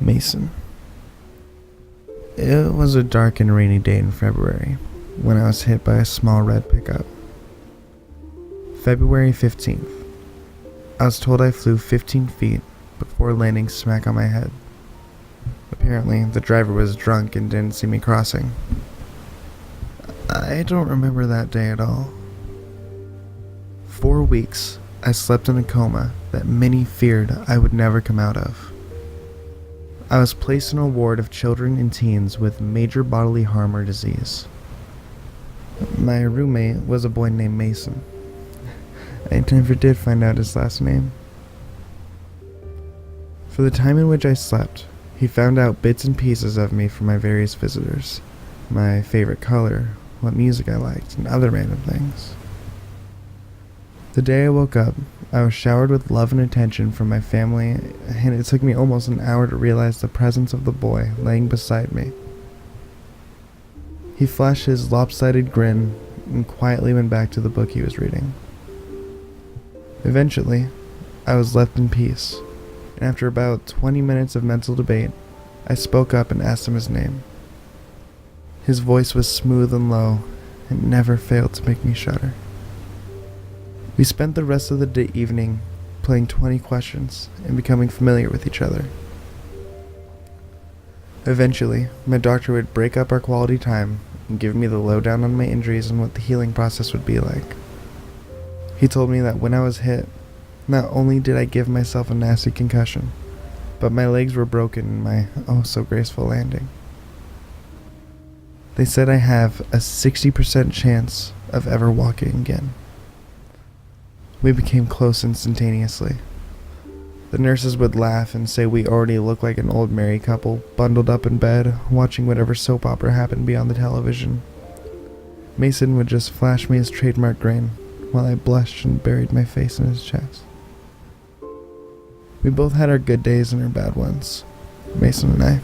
Mason. It was a dark and rainy day in February when I was hit by a small red pickup. February 15th. I was told I flew 15 feet before landing smack on my head. Apparently, the driver was drunk and didn't see me crossing. I don't remember that day at all. 4 weeks, I slept in a coma that many feared I would never come out of. I was placed in a ward of children and teens with major bodily harm or disease. My roommate was a boy named Mason. I never did find out his last name. For the time in which I slept, he found out bits and pieces of me from my various visitors, my favorite color, what music I liked, and other random things. The day I woke up, I was showered with love and attention from my family, and it took me almost an hour to realize the presence of the boy laying beside me. He flashed his lopsided grin and quietly went back to the book he was reading. Eventually, I was left in peace, and after about 20 minutes of mental debate, I spoke up and asked him his name. His voice was smooth and low, and never failed to make me shudder. We spent the rest of the evening playing 20 questions and becoming familiar with each other. Eventually, my doctor would break up our quality time and give me the lowdown on my injuries and what the healing process would be like. He told me that when I was hit, not only did I give myself a nasty concussion, but my legs were broken in my oh-so-graceful landing. They said I have a 60% chance of ever walking again. We became close instantaneously. The nurses would laugh and say we already looked like an old married couple, bundled up in bed, watching whatever soap opera happened beyond the television. Mason would just flash me his trademark grin, while I blushed and buried my face in his chest. We both had our good days and our bad ones, Mason and I.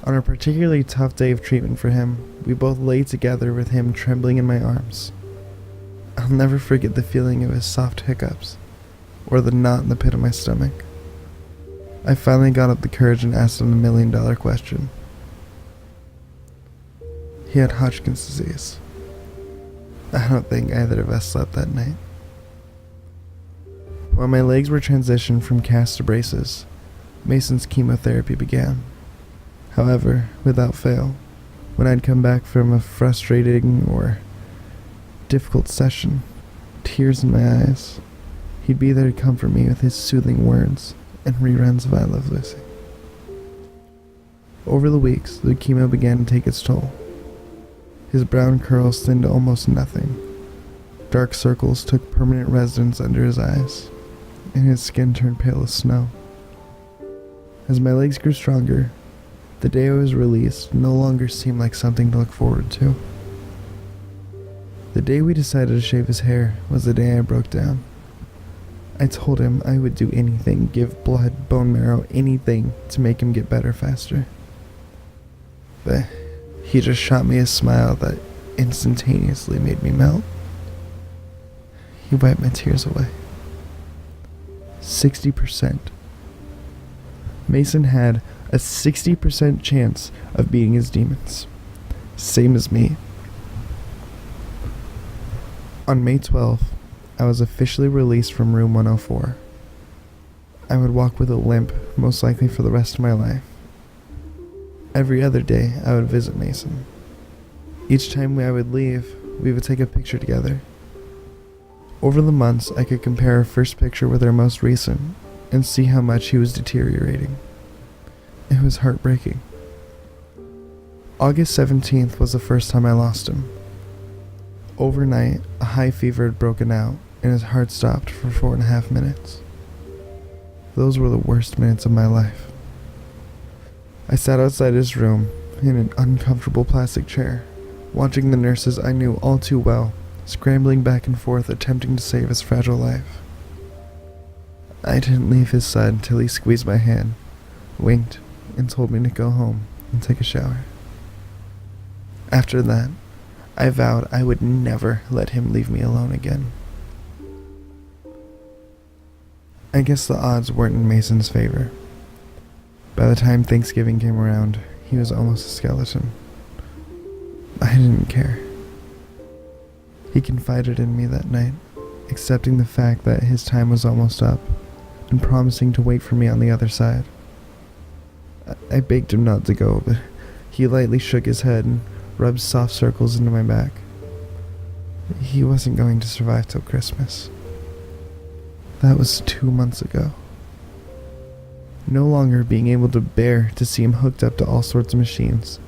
On a particularly tough day of treatment for him, we both lay together with him trembling in my arms. I'll never forget the feeling of his soft hiccups, or the knot in the pit of my stomach. I finally got up the courage and asked him the million-dollar question. He had Hodgkin's disease. I don't think either of us slept that night. While my legs were transitioned from casts to braces, Mason's chemotherapy began. However, without fail, when I'd come back from a frustrating or difficult session, tears in my eyes, he'd be there to comfort me with his soothing words and reruns of I Love Lucy. Over the weeks, the chemo began to take its toll. His brown curls thinned to almost nothing. Dark circles took permanent residence under his eyes, and his skin turned pale as snow. As my legs grew stronger, the day I was released no longer seemed like something to look forward to. The day we decided to shave his hair was the day I broke down. I told him I would do anything, give blood, bone marrow, anything to make him get better faster. But he just shot me a smile that instantaneously made me melt. He wiped my tears away. 60%. Mason had a 60% chance of beating his demons. Same as me. On May 12th, I was officially released from room 104. I would walk with a limp, most likely for the rest of my life. Every other day, I would visit Mason. Each time I would leave, we would take a picture together. Over the months, I could compare our first picture with our most recent and see how much he was deteriorating. It was heartbreaking. August 17th was the first time I lost him. Overnight, a high fever had broken out, and his heart stopped for 4.5 minutes. Those were the worst minutes of my life. I sat outside his room, in an uncomfortable plastic chair, watching the nurses I knew all too well, scrambling back and forth attempting to save his fragile life. I didn't leave his side until he squeezed my hand, winked, and told me to go home and take a shower. After that, I vowed I would never let him leave me alone again. I guess the odds weren't in Mason's favor. By the time Thanksgiving came around, he was almost a skeleton. I didn't care. He confided in me that night, accepting the fact that his time was almost up, and promising to wait for me on the other side. I begged him not to go, but he lightly shook his head and rubbed soft circles into my back. He wasn't going to survive till Christmas. That was 2 months ago. No longer being able to bear to see him hooked up to all sorts of machines,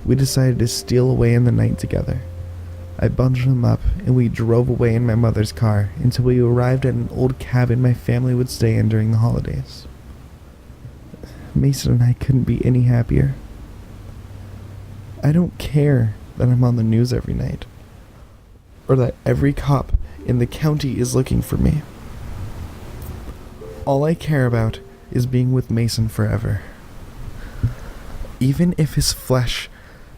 we decided to steal away in the night together. I bundled him up and we drove away in my mother's car until we arrived at an old cabin my family would stay in during the holidays. Mason and I couldn't be any happier. I don't care that I'm on the news every night, or that every cop in the county is looking for me. All I care about is being with Mason forever. Even if his flesh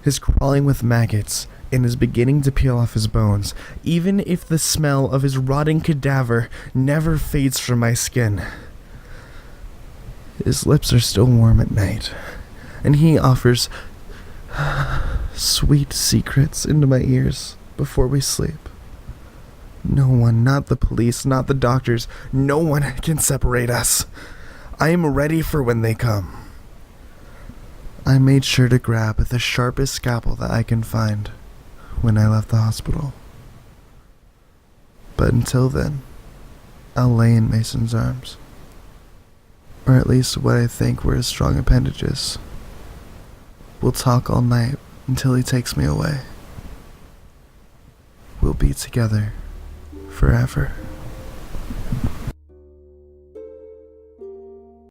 is crawling with maggots and is beginning to peel off his bones, even if the smell of his rotting cadaver never fades from my skin, his lips are still warm at night, and he offers sweet secrets into my ears before we sleep. No one, not the police, not the doctors, no one can separate us. I am ready for when they come. I made sure to grab the sharpest scalpel that I can find when I left the hospital. But until then, I'll lay in Mason's arms. Or at least what I think were his strong appendages. We'll talk all night until he takes me away. We'll be together forever.